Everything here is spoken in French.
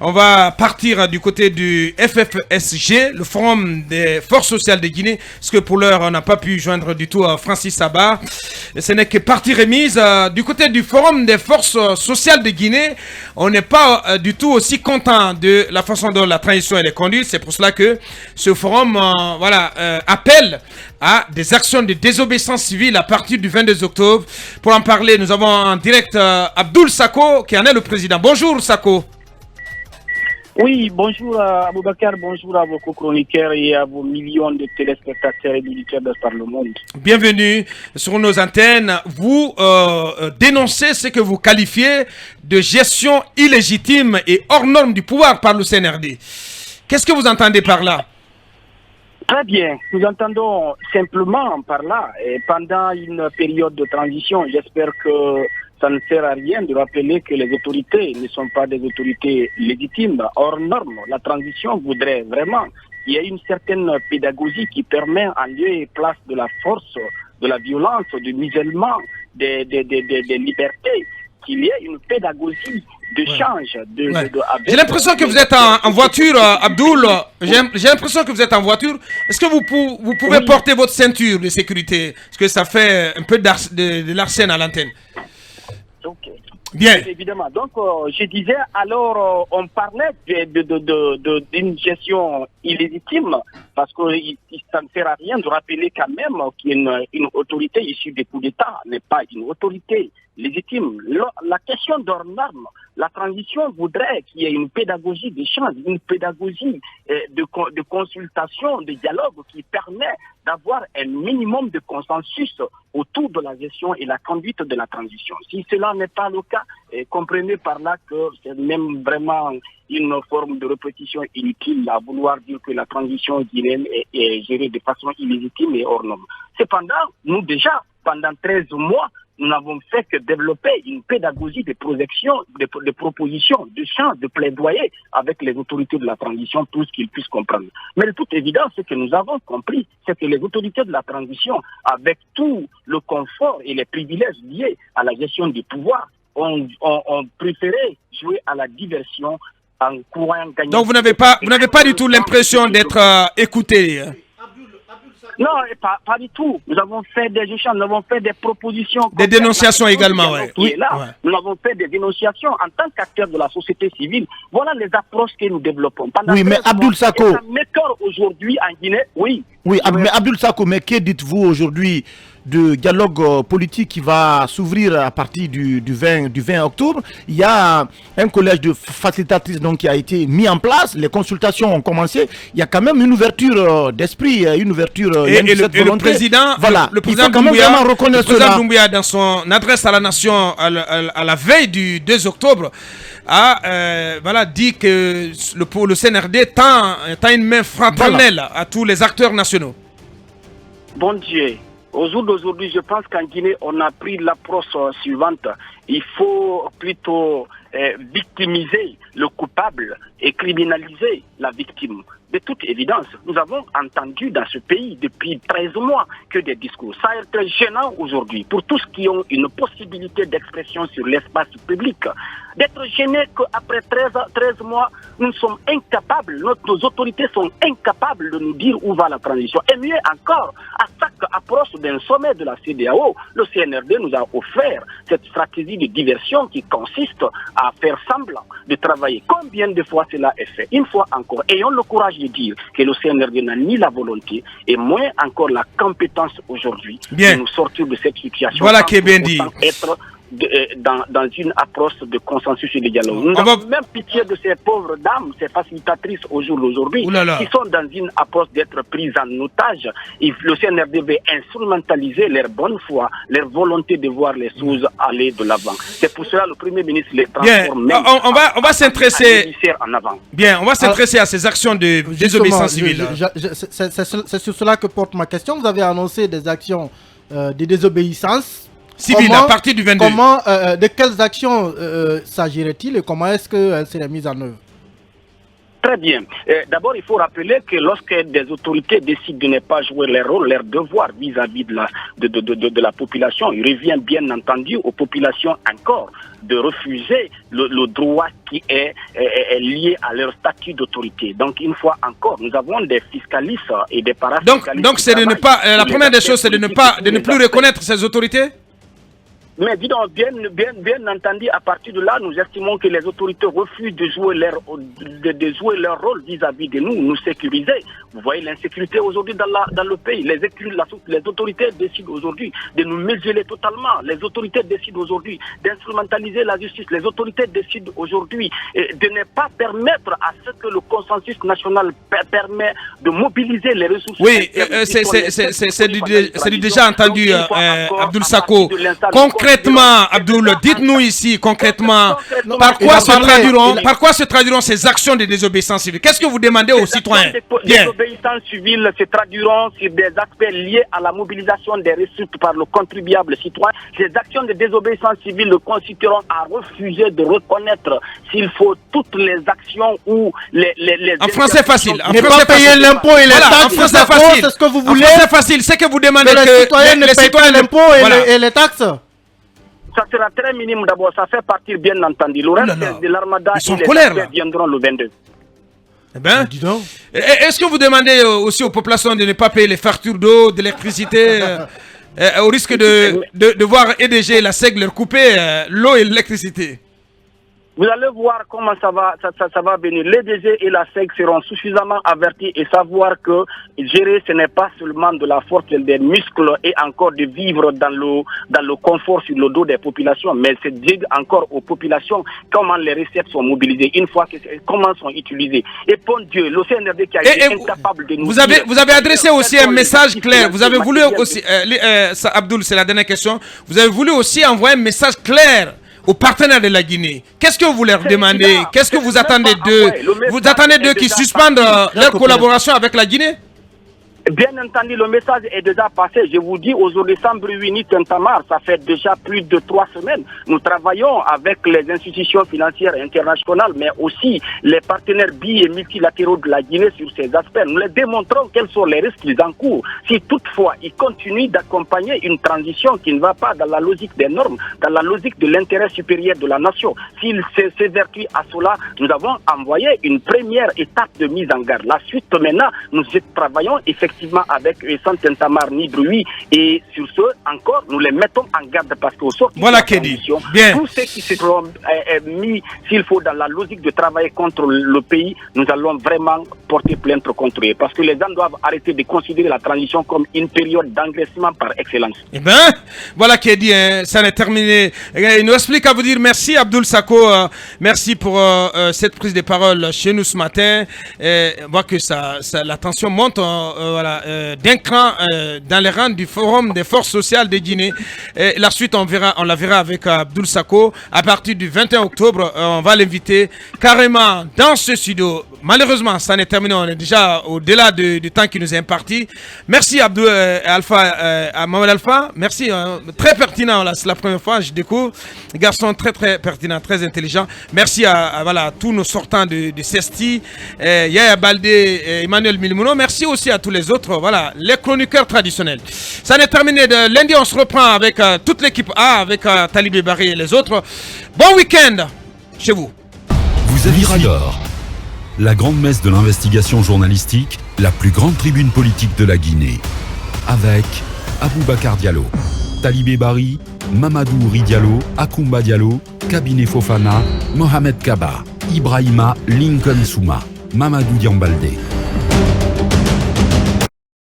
On va partir du côté du FFSG, le Forum des Forces Sociales de Guinée, parce que pour l'heure, on n'a pas pu joindre du tout Francis Sabat. Ce n'est que partie remise. Du côté du Forum des Forces Sociales de Guinée, on n'est pas du tout aussi content de la façon dont la transition est conduite. C'est pour cela que ce forum appelle à des actions de désobéissance civile à partir du 22 octobre. Pour en parler, nous avons en direct Abdoul Sako, qui en est le président. Bonjour Sako. Oui, bonjour à Aboubakar, bonjour à vos co-chroniqueurs et à vos millions de téléspectateurs et d'auditeurs de par le monde. Bienvenue sur nos antennes. Vous dénoncez ce que vous qualifiez de gestion illégitime et hors norme du pouvoir par le CNRD. Qu'est-ce que vous entendez par là? Très bien, nous entendons simplement par là, et pendant une période de transition, j'espère que ça ne sert à rien de rappeler que les autorités ne sont pas des autorités légitimes, hors normes. La transition voudrait vraiment qu'il y ait une certaine pédagogie qui permet en lieu et place de la force, de la violence, du musellement, des libertés, qu'il y ait une pédagogie d'échange. J'ai l'impression que vous êtes en voiture, Abdoul. J'ai l'impression que vous êtes en voiture. Est-ce que vous pouvez porter votre ceinture de sécurité? Parce que ça fait un peu de l'arsène à l'antenne. Ok. Bien. Évidemment. Donc, je disais, alors, on parlait d'une gestion illégitime, parce que ça ne sert à rien de rappeler quand même qu'une autorité issue des coups d'État n'est pas une autorité légitime. La question d'hors norme, la transition voudrait qu'il y ait une pédagogie d'échange, une pédagogie de consultation, de dialogue qui permet d'avoir un minimum de consensus autour de la gestion et la conduite de la transition. Si cela n'est pas le cas, comprenez par là que c'est même vraiment une forme de répétition inutile à vouloir dire que la transition guinéenne est gérée de façon illégitime et hors norme. Cependant, nous déjà, pendant 13 mois, nous n'avons fait que développer une pédagogie de projection, de propositions, de chants, de plaidoyer avec les autorités de la transition pour qu'ils puissent comprendre. Mais de toute évidence, ce que nous avons compris, c'est que les autorités de la transition, avec tout le confort et les privilèges liés à la gestion du pouvoir, ont préféré jouer à la diversion en courant gagnant. Donc vous n'avez pas du tout l'impression d'être écouté. Non, pas du tout. Nous avons fait des échanges, nous avons fait des propositions. Des dénonciations également, oui. Nous avons fait des dénonciations en tant qu'acteurs de la société civile. Voilà les approches que nous développons. Oui, mais Abdoul Sako. Aujourd'hui en Guinée, oui. Oui, mais Abdoul Sako, mais que dites-vous aujourd'hui de dialogue politique qui va s'ouvrir à partir du 20 octobre? Il y a un collège de facilitatrices donc, qui a été mis en place, les consultations ont commencé, il y a quand même une ouverture d'esprit, une ouverture... Et le président, voilà. le président Doumbouya, dans son adresse à la nation à la veille du 2 octobre, a dit que le CNRD tend une main fraternelle à tous les acteurs nationaux. Bon Dieu. Au jour d'aujourd'hui, je pense qu'en Guinée, on a pris l'approche suivante. Il faut plutôt victimiser le coupable et criminaliser la victime. De toute évidence, nous avons entendu dans ce pays depuis 13 mois que des discours. Ça a été gênant aujourd'hui pour tous qui ont une possibilité d'expression sur l'espace public. D'être gênés qu'après 13 mois, nous sommes incapables, nos autorités sont incapables de nous dire où va la transition. Et mieux encore, à chaque approche d'un sommet de la CEDEAO, le CNRD nous a offert cette stratégie de diversion qui consiste à faire semblant de travailler. Combien de fois cela est fait? Une fois encore, ayons le courage de dire que le CNRD n'a ni la volonté et moins encore la compétence aujourd'hui de nous sortir de cette situation. Voilà qui est bien dit. Dans une approche de consensus et de dialogue. Nous avons même pitié de ces pauvres dames, ces facilitatrices au jour d'aujourd'hui, qui sont dans une approche d'être prises en otage. Et le CNRD veut instrumentaliser leur bonne foi, leur volonté de voir les choses aller de l'avant. C'est pour cela que le Premier ministre les transforme même on va s'intéresser en avant. Bien, on va s'intéresser à ces actions de désobéissance civile. C'est sur cela que porte ma question. Vous avez annoncé des actions de désobéissance civile à partir du 22. De quelles actions s'agirait-il et comment est-ce qu'elles seraient mises en œuvre? Très bien. D'abord, il faut rappeler que lorsque des autorités décident de ne pas jouer leur rôle, leur devoir vis-à-vis de la population, il revient bien entendu aux populations encore de refuser le droit qui est lié à leur statut d'autorité. Donc, une fois encore, nous avons des fiscalistes et des parafiscalistes. Donc, c'est de ne pas. La première des choses, c'est de ne plus reconnaître ces autorités. Mais dis donc, bien entendu, à partir de là, nous estimons que les autorités refusent de jouer leur rôle vis-à-vis de nous, nous sécuriser. Vous voyez l'insécurité aujourd'hui dans le pays. Les autorités décident aujourd'hui de nous museler totalement. Les autorités décident aujourd'hui d'instrumentaliser la justice. Les autorités décident aujourd'hui de ne pas permettre à ce que le consensus national permet de mobiliser les ressources. Oui, c'est déjà entendu, Abdoul Sako. Concrètement, Abdoul, dites-nous ici concrètement, par quoi se traduiront ces actions de désobéissance civile? Qu'est-ce que vous demandez aux citoyens? Les désobéissances civiles se traduiront sur des aspects liés à la mobilisation des ressources par le contribuable citoyen. Ces actions de désobéissance civile consisteront à refuser de reconnaître, s'il faut, toutes les actions ou les en français facile. Ne pas payer l'impôt et les taxes. En français facile. C'est ce que vous voulez. En français facile, c'est que vous demandez que les citoyens ne payent pas l'impôt et les taxes. Ça sera très minime d'abord, ça fait partir bien entendu. Le reste de l'armada et les taxes viendront le 22. Eh ben, est-ce que vous demandez aussi aux populations de ne pas payer les factures d'eau, d'électricité, au risque de voir EDG et la SEG leur couper l'eau et l'électricité? Vous allez voir comment ça va venir. Les DG et la SEG seront suffisamment avertis et savoir que gérer, ce n'est pas seulement de la force des muscles et encore de vivre dans le confort sur le dos des populations, mais c'est dire encore aux populations comment les recettes sont mobilisées, une fois que comment sont utilisées. Et bon Dieu, le CNRD qui a été incapable de nous vous avez adressé aussi un message clair. Vous avez voulu aussi, Abdoul, c'est la dernière question. Vous avez voulu aussi envoyer un message clair aux partenaires de la Guinée. Qu'est-ce que vous leur demandez? Qu'est-ce que vous attendez d'eux? Vous attendez d'eux qu'ils suspendent leur collaboration avec la Guinée? Bien entendu, le message est déjà passé. Je vous dis, aujourd'hui, sans bruit ni tintamarre, ça fait déjà plus de 3 semaines. Nous travaillons avec les institutions financières internationales, mais aussi les partenaires bi et multilatéraux de la Guinée sur ces aspects. Nous les démontrons quels sont les risques qu'ils encourent. Si toutefois, ils continuent d'accompagner une transition qui ne va pas dans la logique des normes, dans la logique de l'intérêt supérieur de la nation, s'ils s'évertuent à cela, nous avons envoyé une première étape de mise en garde. La suite, maintenant, nous travaillons effectivement avec sans tintamarre ni bruit, et sur ce encore nous les mettons en garde parce qu'au sort voilà tous ceux qui seront mis s'il faut dans la logique de travailler contre le pays, nous allons vraiment porter plainte contre eux parce que les gens doivent arrêter de considérer la transition comme une période d'engraissement par excellence. Eh bien, voilà qui est dit, hein, ça n'est terminé. Il nous explique à vous dire merci Abdoul Sako, merci pour cette prise de parole chez nous ce matin. On voit que la tension monte d'un cran dans les rangs du Forum des forces sociales de Guinée. Et la suite, on la verra avec Abdoul Sako. À partir du 21 octobre, on va l'inviter carrément dans ce studio. Malheureusement, ça n'est terminé. On est déjà au-delà du temps qui nous est imparti. Merci Abdou Mohamed Alpha. Merci. Très pertinent. C'est la première fois que je découvre. Garçon très très pertinent, très intelligent. Merci à tous nos sortants de CESTI. Yaya Baldé, Emmanuel Milmouno. Merci aussi à tous les autres. Voilà, les chroniqueurs traditionnels. Ça n'est terminé. Lundi, on se reprend avec toute l'équipe A, avec Talibé Barry et les autres. Bon week-end chez vous. Vous avez Radar, la grande messe de l'investigation journalistique, la plus grande tribune politique de la Guinée. Avec Aboubacar Diallo, Talibé Barry, Mamadou Ouri Diallo, Akoumba Diallo, Kabinet Fofana, Mohamed Kaba, Ibrahima Lincoln Souma, Mamadou Diambaldé.